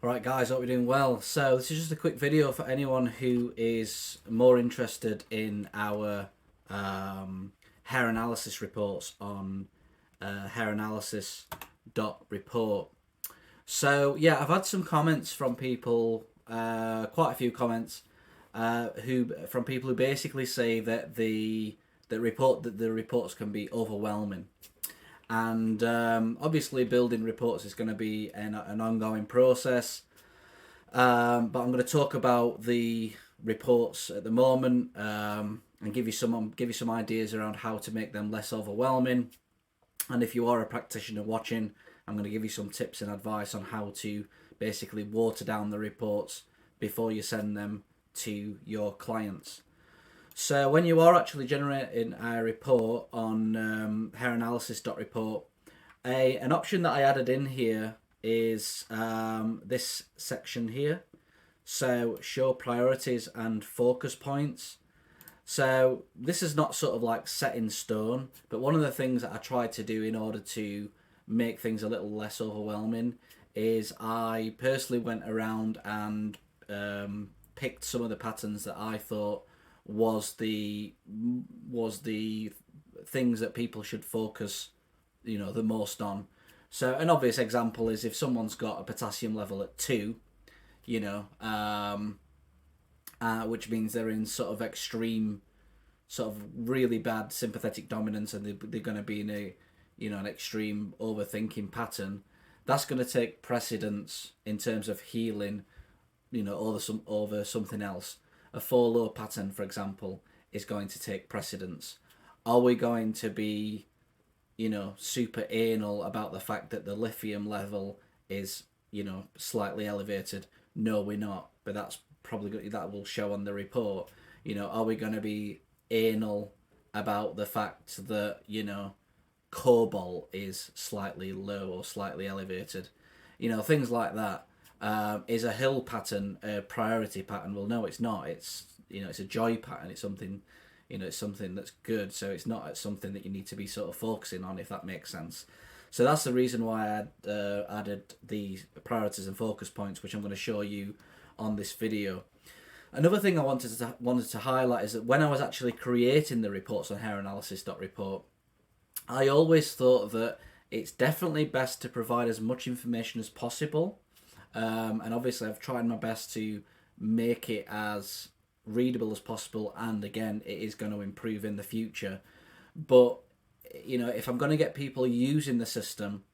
Alright guys, hope you're doing well. So this is just a quick video for anyone who is more interested in our hair analysis reports on hairanalysis.report. So yeah, I've had some comments from people, quite a few comments, from people who basically say that the reports can be overwhelming. And obviously building reports is going to be an ongoing process, but I'm going to talk about the reports at the moment, and give you some ideas around how to make them less overwhelming. And if you are a practitioner watching, I'm going to give you some tips and advice on how to basically water down the reports before you send them to your clients. So when you are actually generating a report on hairanalysis.report, an option that I added in here is this section here. So show priorities and focus points. So this is not sort of like set in stone, but one of the things that I tried to do in order to make things a little less overwhelming is I personally went around and picked some of the patterns that I thought was the things that people should focus, the most on. So an obvious example is if someone's got a potassium level at 2, which means they're in sort of extreme, sort of really bad sympathetic dominance, and they're going to be in an extreme overthinking pattern. That's going to take precedence in terms of healing, over something else. A 4-low pattern, for example, is going to take precedence. Are we going to be, super anal about the fact that the lithium level is, slightly elevated? No, we're not. But that's probably that will show on the report. Are we going to be anal about the fact that, cobalt is slightly low or slightly elevated? Things like that. Is a hill pattern a priority pattern? Well, no, it's not. It's it's a joy pattern. It's something, it's something that's good. So it's not something that you need to be sort of focusing on, if that makes sense. So that's the reason why I added the priorities and focus points, which I'm going to show you on this video. Another thing I wanted to highlight is that when I was actually creating the reports on hairanalysis.report, I always thought that it's definitely best to provide as much information as possible. And obviously I've tried my best to make it as readable as possible, and again, it is going to improve in the future. But if I'm going to get people using the system,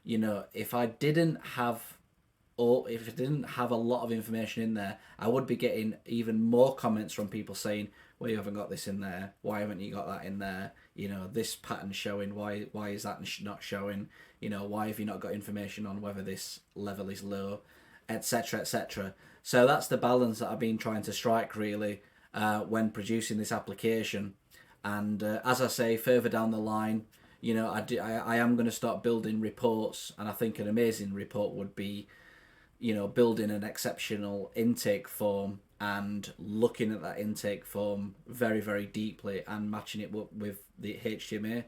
if I didn't have a lot of information in there, I would be getting even more comments from people saying, well, you haven't got this in there, why haven't you got that in there, this pattern showing, why is that not showing, why have you not got information on whether this level is low, etc, etc. So that's the balance that I've been trying to strike, really, when producing this application. And as I say, further down the line, I am going to start building reports, and I think an amazing report would be, building an exceptional intake form and looking at that intake form very, very deeply and matching it with the HTMA.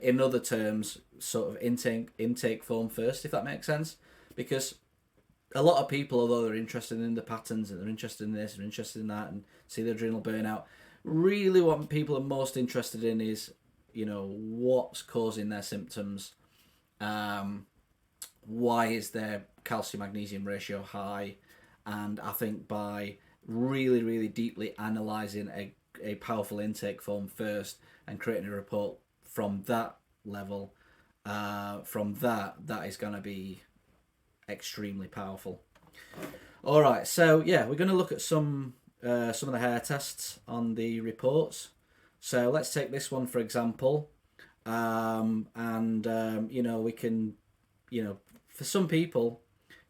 In other terms, sort of intake form first, if that makes sense. Because a lot of people, although they're interested in the patterns and they're interested in this and interested in that and see the adrenal burnout, really what people are most interested in is, what's causing their symptoms, why is their calcium magnesium ratio high. And I think by really, really deeply analysing a powerful intake form first and creating a report from that level, that is going to be extremely powerful. All right, so yeah, we're going to look at some of the hair tests on the reports. So let's take this one for example, and we can, for some people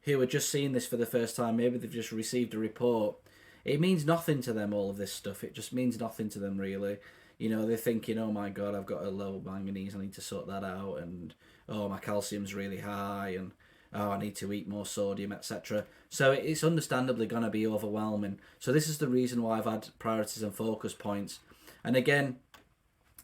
who are just seeing this for the first time, maybe they've just received a report, it means nothing to them, all of this stuff. It just means nothing to them, really. They're thinking, oh my god, I've got a low manganese, I need to sort that out, and oh, my calcium's really high, and oh, I need to eat more sodium, etc. So it's understandably going to be overwhelming. So this is the reason why I've had priorities and focus points. And again,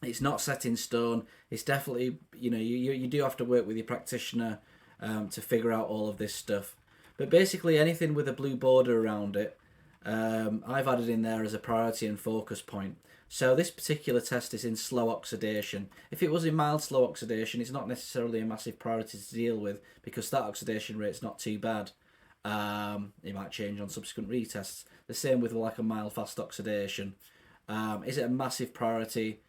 it's not set in stone. It's definitely, you do have to work with your practitioner to figure out all of this stuff. But basically anything with a blue border around it, I've added in there as a priority and focus point. So this particular test is in slow oxidation. If it was in mild slow oxidation, it's not necessarily a massive priority to deal with because that oxidation rate's not too bad. It might change on subsequent retests. The same with like a mild fast oxidation. Is it a massive priority?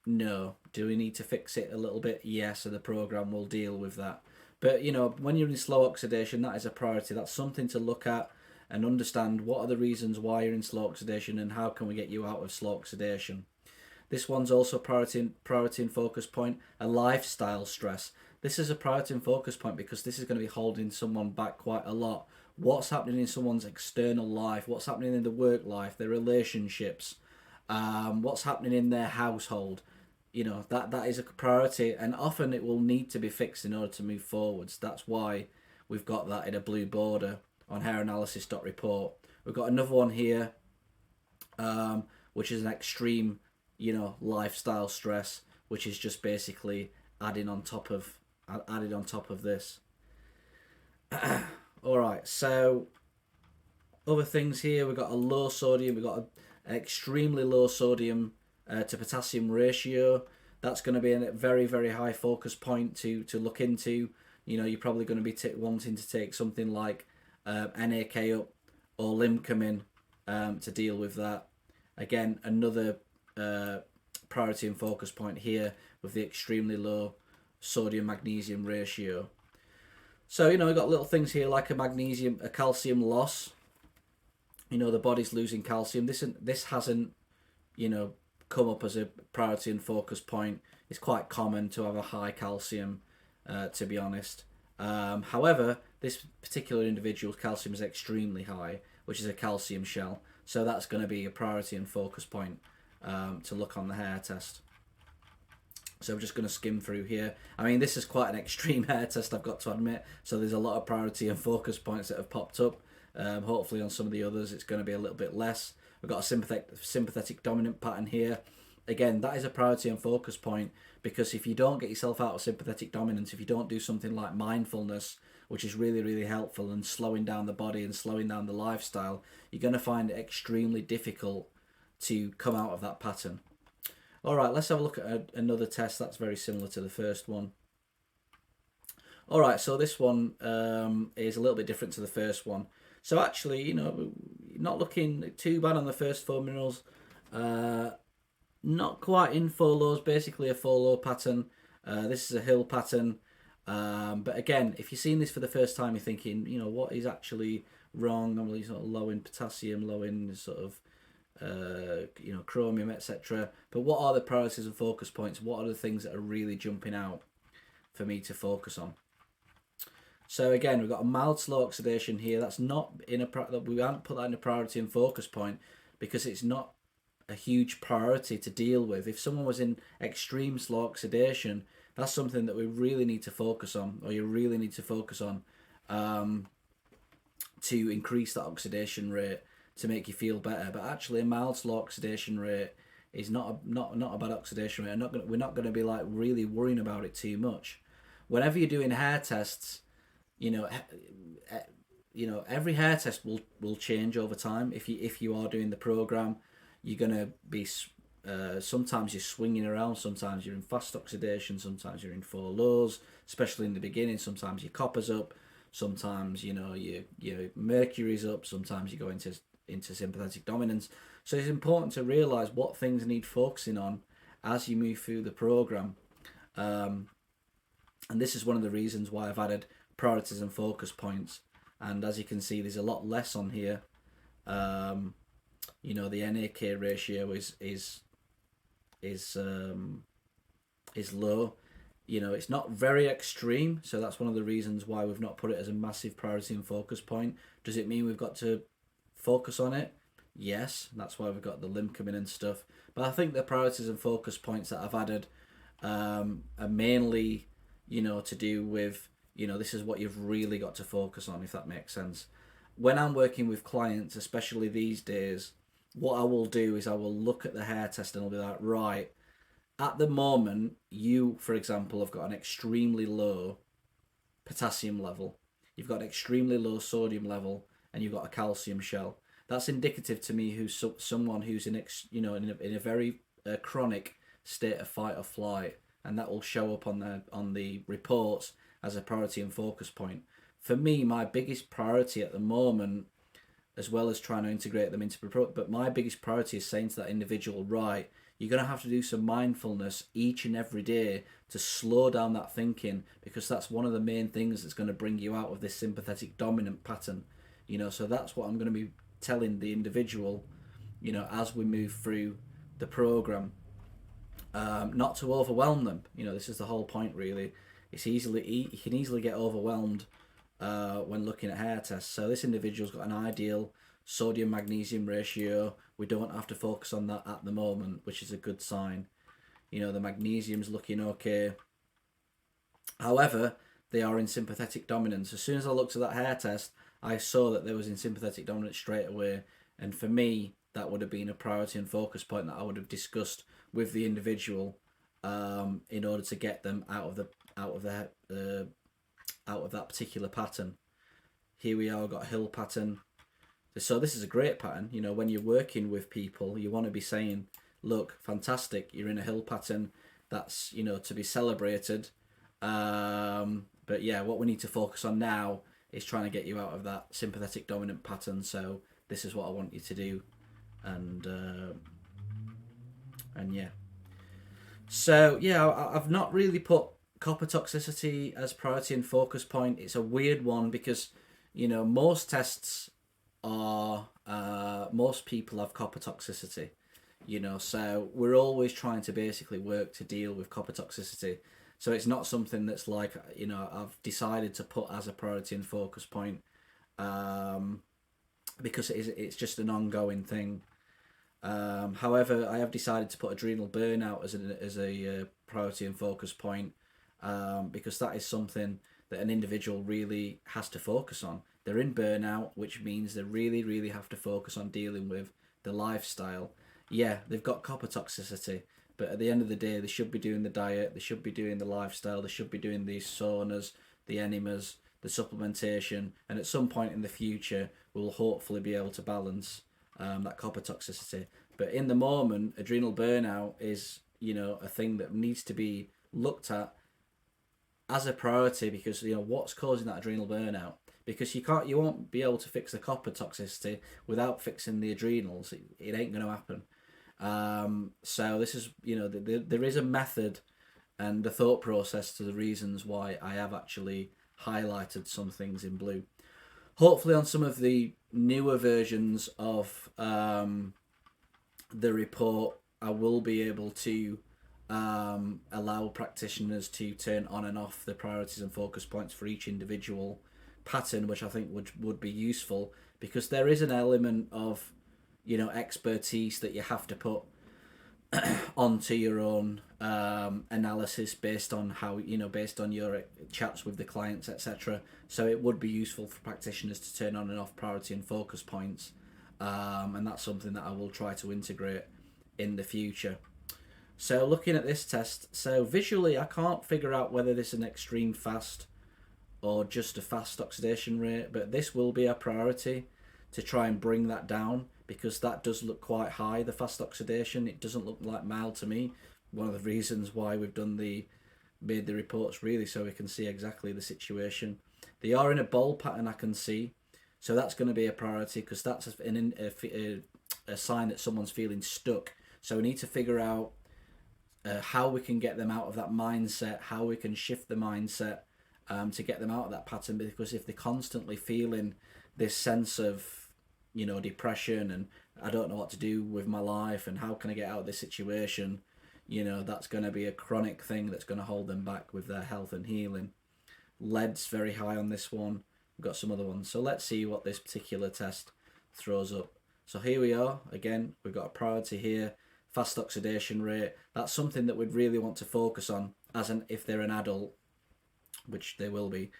No. Do we need to fix it a little bit? Yes, so the program will deal with that. But when you're in slow oxidation, that is a priority. That's something to look at and understand what are the reasons why you're in slow oxidation and how can we get you out of slow oxidation. This one's also priority and focus point, a lifestyle stress. This is a priority and focus point because this is going to be holding someone back quite a lot. What's happening in someone's external life, what's happening in the work life, their relationships, what's happening in their household. That is a priority, and often it will need to be fixed in order to move forwards. That's why we've got that in a blue border on hairanalysis.report. We've got another one here, which is an extreme, lifestyle stress, which is just basically added on top of this. All right, so other things here, we've got a low sodium, we've got an extremely low sodium to potassium ratio. That's going to be a very, very high focus point to look into. You're probably going to be wanting to take something like NAK up or Limcamin to deal with that. Again, another priority and focus point here with the extremely low sodium magnesium ratio. So we've got little things here like a calcium loss. The body's losing calcium. This hasn't come up as a priority and focus point. It's quite common to have a high calcium, to be honest. However, this particular individual's calcium is extremely high, which is a calcium shell. So that's going to be a priority and focus point to look on the hair test. So I'm just going to skim through here. I mean, this is quite an extreme hair test, I've got to admit. So there's a lot of priority and focus points that have popped up. Hopefully on some of the others it's going to be a little bit less. We've got a sympathetic dominant pattern here. Again, that is a priority and focus point because if you don't get yourself out of sympathetic dominance, if you don't do something like mindfulness, which is really, really helpful, and slowing down the body and slowing down the lifestyle, you're going to find it extremely difficult to come out of that pattern. All right, let's have a look at another test that's very similar to the first one. All right, so this one is a little bit different to the first one. So actually, not looking too bad on the first 4 minerals. Not quite in 4 lows, basically a 4 low pattern. This is a hill pattern. But again, if you're seeing this for the first time, you're thinking, what is actually wrong? Normally sort of low in potassium, low in sort of, chromium, etc. But what are the priorities and focus points? What are the things that are really jumping out for me to focus on? So again, we've got a mild slow oxidation here. That's not we haven't put that in a priority and focus point because it's not a huge priority to deal with. If someone was in extreme slow oxidation, that's something that we really need to focus on, or you really need to focus on to increase that oxidation rate to make you feel better. But actually, a mild slow oxidation rate is not a bad oxidation rate. We're not going to be like really worrying about it too much. Whenever you're doing hair tests, every hair test will change over time. If you are doing the program, you're gonna be sometimes you're swinging around, sometimes you're in fast oxidation, sometimes you're in 4 lows, especially in the beginning. Sometimes your copper's up, sometimes your mercury's up, sometimes you go into sympathetic dominance. So it's important to realize what things need focusing on as you move through the program. And this is one of the reasons why I've added priorities and focus points. And as you can see, there's a lot less on here. The NAK ratio is low. It's not very extreme, so that's one of the reasons why we've not put it as a massive priority and focus point. Does it mean we've got to focus on it? Yes, that's why we've got the Limcamin and stuff. But I think the priorities and focus points that I've added are mainly, to do with, this is what you've really got to focus on, if that makes sense. When I'm working with clients, especially these days, what I will do is I will look at the hair test and I'll be like, right, at the moment, you, for example, have got an extremely low potassium level. you've got an extremely low sodium level, and you've got a calcium shell. That's indicative to me who's someone who's in in a very chronic state of fight or flight, and that will show up on the reports as a priority and focus point. For me, my biggest priority at the moment, as well as trying to integrate them into the product, but my biggest priority is saying to that individual, right, you're going to have to do some mindfulness each and every day to slow down that thinking, because that's one of the main things that's going to bring you out of this sympathetic dominant pattern. So that's what I'm going to be telling the individual, as we move through the program. Not to overwhelm them. This is the whole point, really. You can easily get overwhelmed when looking at hair tests. So this individual's got an ideal sodium magnesium ratio. We don't have to focus on that at the moment, which is a good sign. The magnesium's looking okay. However, they are in sympathetic dominance. As soon as I looked at that hair test, I saw that they was in sympathetic dominance straight away. And for me, that would have been a priority and focus point that I would have discussed with the individual in order to get them out of that particular pattern. Here we are, got a hill pattern. So this is a great pattern. When you're working with people, you want to be saying, look, fantastic, you're in a hill pattern. That's, to be celebrated. But yeah, what we need to focus on now is trying to get you out of that sympathetic dominant pattern. So this is what I want you to do. And yeah. So yeah, I've not really put copper toxicity as priority and focus point. It's a weird one because, most tests are, most people have copper toxicity, so we're always trying to basically work to deal with copper toxicity. So it's not something that's like, I've decided to put as a priority and focus point, because it's just an ongoing thing. However, I have decided to put adrenal burnout as a priority and focus point, because that is something that an individual really has to focus on. They're in burnout, which means they really, really have to focus on dealing with the lifestyle. Yeah, they've got copper toxicity, but at the end of the day, they should be doing the diet, they should be doing the lifestyle, they should be doing the saunas, the enemas, the supplementation, and at some point in the future, we'll hopefully be able to balance that copper toxicity. But in the moment, adrenal burnout is, a thing that needs to be looked at as a priority, because what's causing that adrenal burnout, because you won't be able to fix the copper toxicity without fixing the adrenals. It ain't going to happen. So this is, there is a method and a thought process to the reasons why I have actually highlighted some things in blue. Hopefully on some of the newer versions of the report, I will be able to allow practitioners to turn on and off the priorities and focus points for each individual pattern, which I think would be useful, because there is an element of expertise that you have to put onto your own analysis based on how based on your chats with the clients, etc. So it would be useful for practitioners to turn on and off priority and focus points, and that's something that I will try to integrate in the future. So looking at this test, so visually I can't figure out whether this is an extreme fast or just a fast oxidation rate, but this will be a priority to try and bring that down, because that does look quite high, the fast oxidation. It doesn't look like mild to me. One of the reasons why we've made the reports, really, so we can see exactly the situation. They are in a bowl pattern, I can see, so that's going to be a priority, because that's a sign that someone's feeling stuck. So we need to figure out how we can get them out of that mindset, how we can shift the mindset to get them out of that pattern, because if they're constantly feeling this sense of depression and I don't know what to do with my life and how can I get out of this situation, that's going to be a chronic thing that's going to hold them back with their health and healing. Lead's very high on this one. We've got some other ones. So let's see what this particular test throws up. So here we are. Again, we've got a priority here. Fast oxidation rate. That's something that we'd really want to focus on if they're an adult, which they will be.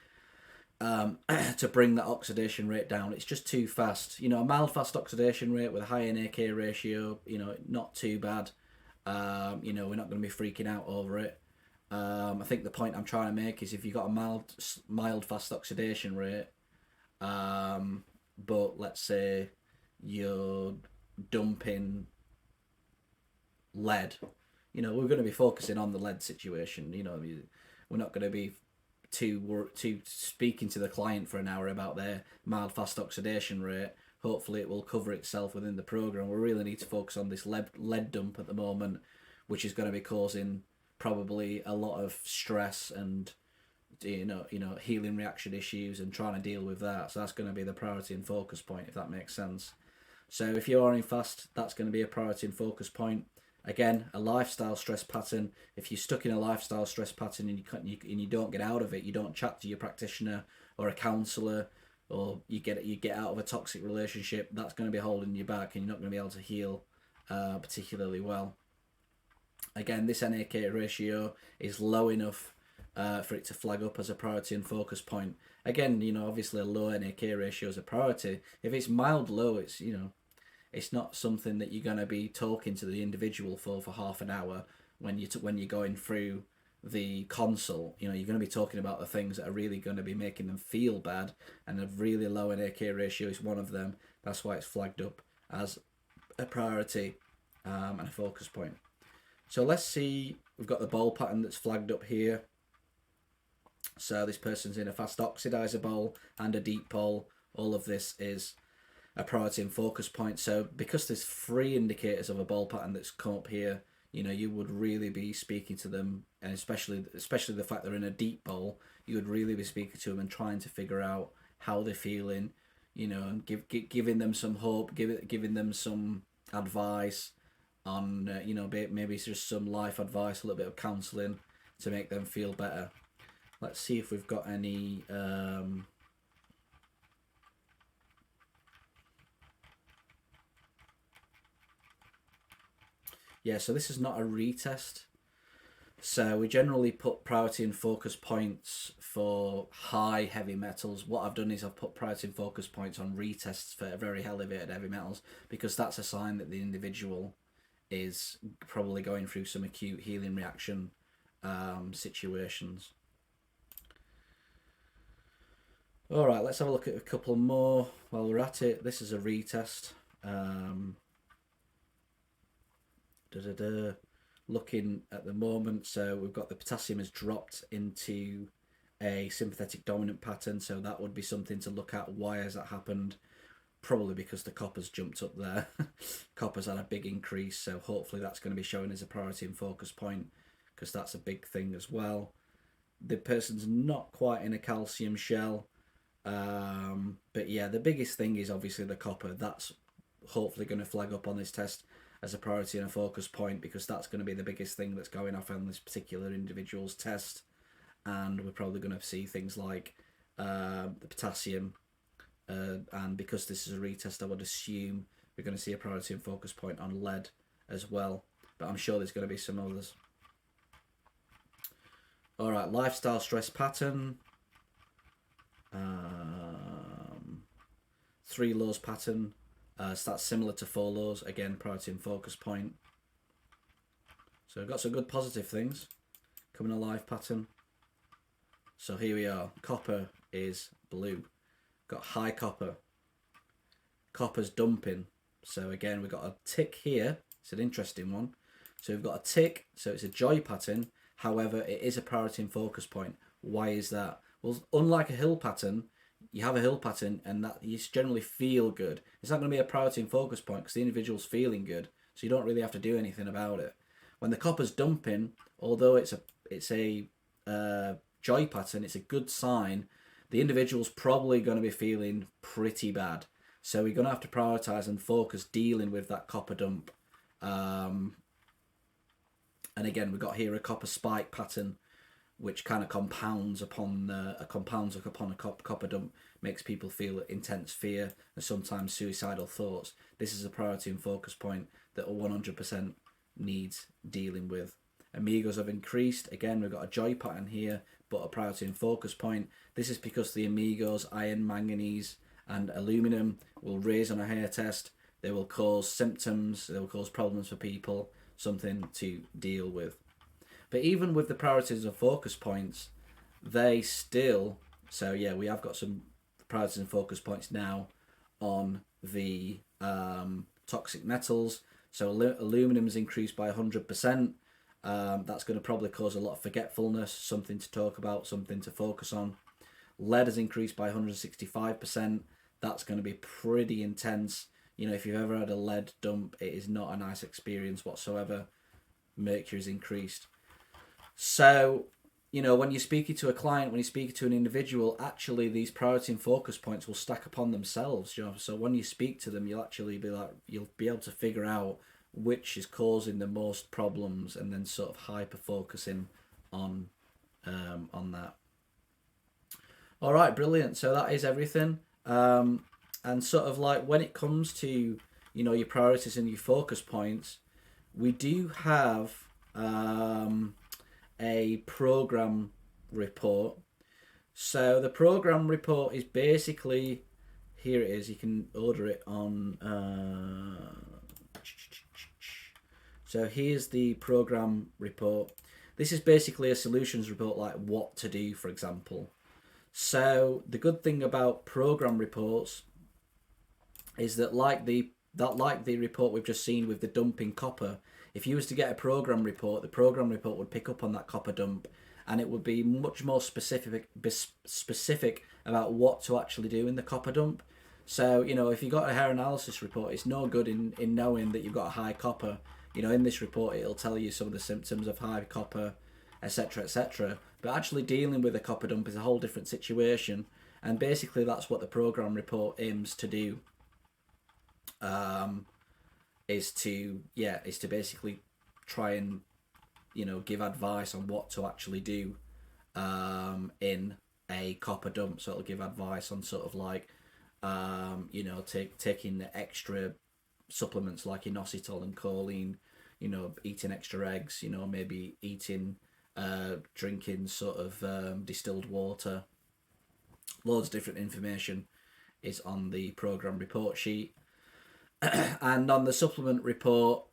To bring that oxidation rate down. It's just too fast. A mild fast oxidation rate with a high NAK ratio, not too bad. We're not going to be freaking out over it. I think the point I'm trying to make is if you've got a mild fast oxidation rate, but let's say you're dumping lead, we're going to be focusing on the lead situation. We're not going to be too speaking to the client for an hour about their mild fast oxidation rate. Hopefully it will cover itself within the program. We really need to focus on this lead dump at the moment, which is going to be causing probably a lot of stress and healing reaction issues and trying to deal with that. So that's going to be the priority and focus point, if that makes sense. So if you're on fast, that's going to be a priority and focus point. Again, a lifestyle stress pattern. If you're stuck in a lifestyle stress pattern and you don't get out of it, you don't chat to your practitioner or a counsellor, or you get out of a toxic relationship, that's going to be holding you back, and you're not going to be able to heal particularly well. Again, this NAK ratio is low enough for it to flag up as a priority and focus point. Again, obviously a low NAK ratio is a priority. If it's mild low, it's not something that you're going to be talking to the individual for half an hour when you're going through the consult. You're going to be talking about the things that are really going to be making them feel bad, and a really low NAK ratio is one of them. That's why it's flagged up as a priority and a focus point. So let's see, we've got the bowl pattern that's flagged up here. So this person's in a fast oxidizer bowl and a deep bowl. All of this is a priority and focus point. So because there's 3 indicators of a bowl pattern that's come up here, you would really be speaking to them, and especially the fact they're in a deep bowl, you would really be speaking to them and trying to figure out how they're feeling, and giving them some hope, giving them some advice on, maybe it's just some life advice, a little bit of counselling to make them feel better. Let's see if we've got any so this is not a retest. So we generally put priority and focus points for high heavy metals. What I've done is I've put priority and focus points on retests for very elevated heavy metals, because that's a sign that the individual is probably going through some acute healing reaction situations. All right, let's have a look at a couple more while we're at it. This is a retest. Looking at the moment, so we've got the potassium has dropped into a sympathetic dominant pattern, so that would be something to look at. Why has that happened? Probably because the copper's jumped up there. Copper's had a big increase, so hopefully that's going to be shown as a priority and focus point, because that's a big thing as well. The person's not quite in a calcium shell, but yeah, the biggest thing is obviously the copper. That's hopefully going to flag up on this test as a priority and a focus point, because that's going to be the biggest thing that's going off on this particular individual's test. And we're probably going to see things like the potassium, and because this is a retest, I would assume we're going to see a priority and focus point on lead as well, but I'm sure there's going to be some others. All right, lifestyle stress pattern, 3 lows pattern. So that's similar to 4 lows. Again, priority and focus point. So we've got some good positive things coming alive pattern. So here we are. Copper is blue. Got high copper. Copper's dumping. So again, we've got a tick here. It's an interesting one. So we've got a tick. So it's a joy pattern. However, it is a priority and focus point. Why is that? Well, unlike a hill pattern, you have a hill pattern and that you generally feel good. It's not going to be a priority and focus point because the individual's feeling good, so you don't really have to do anything about it. When the copper's dumping, although it's a joy pattern, it's a good sign. The individual's probably going to be feeling pretty bad, so we're going to have to prioritize and focus dealing with that copper dump. And again, we've got here a copper spike pattern, which kind of compounds upon a copper dump, makes people feel intense fear and sometimes suicidal thoughts. This is a priority and focus point that 100% needs dealing with. Amigos have increased. Again, we've got a joy pattern here, but a priority and focus point. This is because the amigos, iron, manganese, and aluminum will raise on a hair test. They will cause symptoms. They will cause problems for people. Something to deal with. But even with the priorities and focus points, they still... So yeah, we have got some priorities and focus points now on the toxic metals. So aluminum's increased by 100%. That's going to probably cause a lot of forgetfulness, something to talk about, something to focus on. Lead has increased by 165%. That's going to be pretty intense. You know, if you've ever had a lead dump, it is not a nice experience whatsoever. Mercury's increased. So, you know, when you're speaking to a client, when you're speaking to an individual, actually these priority and focus points will stack upon themselves. You know, so when you speak to them, you'll actually be like, you'll be able to figure out which is causing the most problems, and then sort of hyper focusing on that. All right, brilliant. So that is everything. And sort of like when it comes to, you know, your priorities and your focus points, we do have a program report. So the program report is basically, here it is, you can order it on, so here's the program report. This is basically a solutions report, like what to do, for example. So the good thing about program reports is that like the report we've just seen with the dumping copper, if you was to get a program report, the program report would pick up on that copper dump, and it would be much more specific about what to actually do in the copper dump. So, you know, if you got a hair analysis report, it's no good in knowing that you've got a high copper. You know, in this report, it'll tell you some of the symptoms of high copper, etc., etc. But actually dealing with a copper dump is a whole different situation, and basically that's what the program report aims to do. Is to basically try and, you know, give advice on what to actually do in a copper dump. So it'll give advice on sort of like, you know, taking the extra supplements like inositol and choline, you know, eating extra eggs, you know, maybe drinking sort of distilled water. Loads of different information is on the program report sheet. And on the supplement report,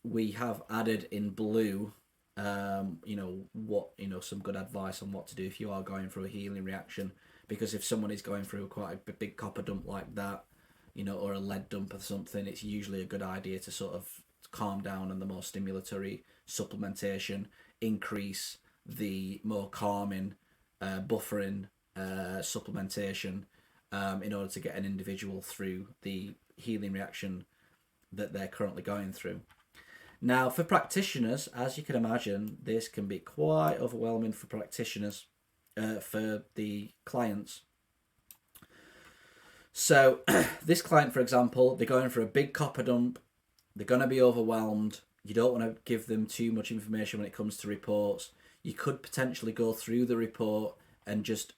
we have added in blue, you know, some good advice on what to do if you are going through a healing reaction. Because if someone is going through quite a big copper dump like that, you know, or a lead dump or something, it's usually a good idea to sort of calm down on the more stimulatory supplementation, increase the more calming, buffering supplementation in order to get an individual through the healing reaction that they're currently going through. Now, for practitioners, as you can imagine, this can be quite overwhelming for practitioners, for the clients. So this client, for example, they're going for a big copper dump. They're going to be overwhelmed. You don't want to give them too much information when it comes to reports. You could potentially go through the report and just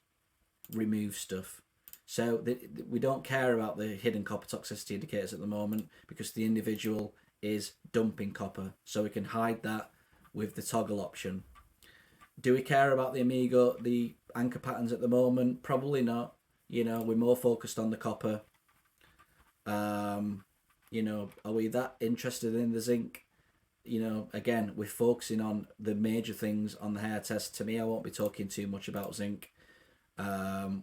remove stuff. So we don't care about the hidden copper toxicity indicators at the moment because the individual is dumping copper. So we can hide that with the toggle option. Do we care about the anchor patterns at the moment? Probably not. You know, we're more focused on the copper. You know, are we that interested in the zinc? You know, again, we're focusing on the major things on the hair test. To me, I won't be talking too much about zinc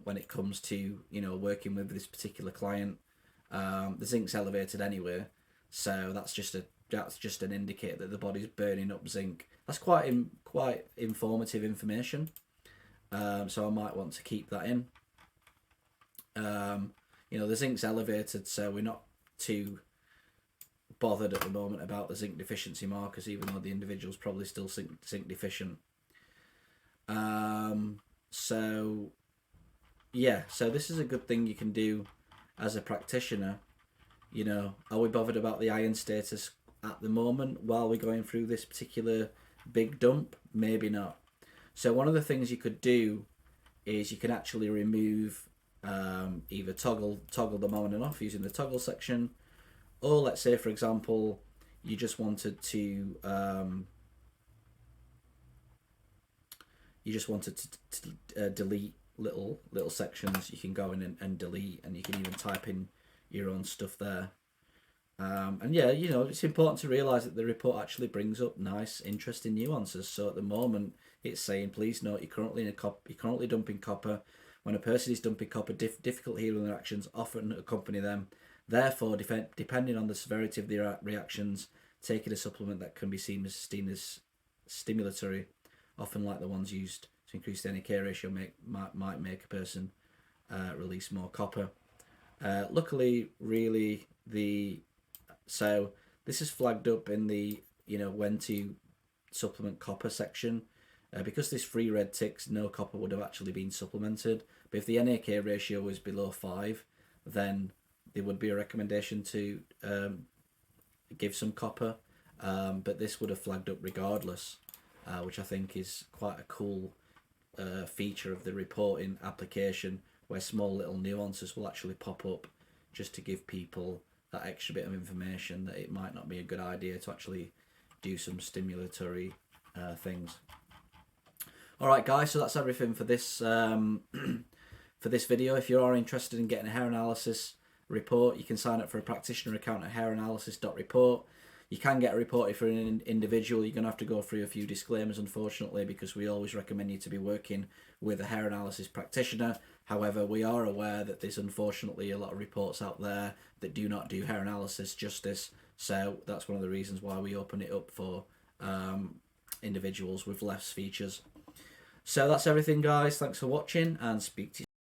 when it comes to, you know, working with this particular client. The zinc's elevated anyway, so that's just an indicator that the body's burning up zinc. That's quite informative information. So I might want to keep that in. You know, the zinc's elevated, so we're not too bothered at the moment about the zinc deficiency markers, even though the individual's probably still zinc deficient. So yeah, so this is a good thing you can do as a practitioner. You know, are we bothered about the iron status at the moment while we're going through this particular big dump? Maybe not. So one of the things you could do is you can actually remove either toggle them on and off using the toggle section, or let's say, for example, you just wanted to delete little sections. You can go in and delete, and you can even type in your own stuff there. And yeah, you know, it's important to realise that the report actually brings up nice, interesting nuances. So at the moment, it's saying, please note, you're currently dumping copper. When a person is dumping copper, difficult healing reactions often accompany them. Therefore, depending on the severity of the reactions, taking a supplement that can be seen as stimulatory, often like the ones used to increase the NAK ratio, might make a person release more copper. Luckily, really, so this is flagged up in the when to supplement copper section. Because this free red ticks, no copper would have actually been supplemented. But if the NAK ratio was below 5, then there would be a recommendation to give some copper. But this would have flagged up regardless, which I think is quite a cool feature of the reporting application, where small little nuances will actually pop up just to give people that extra bit of information that it might not be a good idea to actually do some stimulatory things. Alright guys, so that's everything for this for this video. If you are interested in getting a hair analysis report, you can sign up for a practitioner account at hairanalysis.report. You can get a report if you're an individual. You're going to have to go through a few disclaimers, unfortunately, because we always recommend you to be working with a hair analysis practitioner. However, we are aware that there's unfortunately a lot of reports out there that do not do hair analysis justice. So that's one of the reasons why we open it up for individuals with less features. So that's everything, guys. Thanks for watching, and speak to you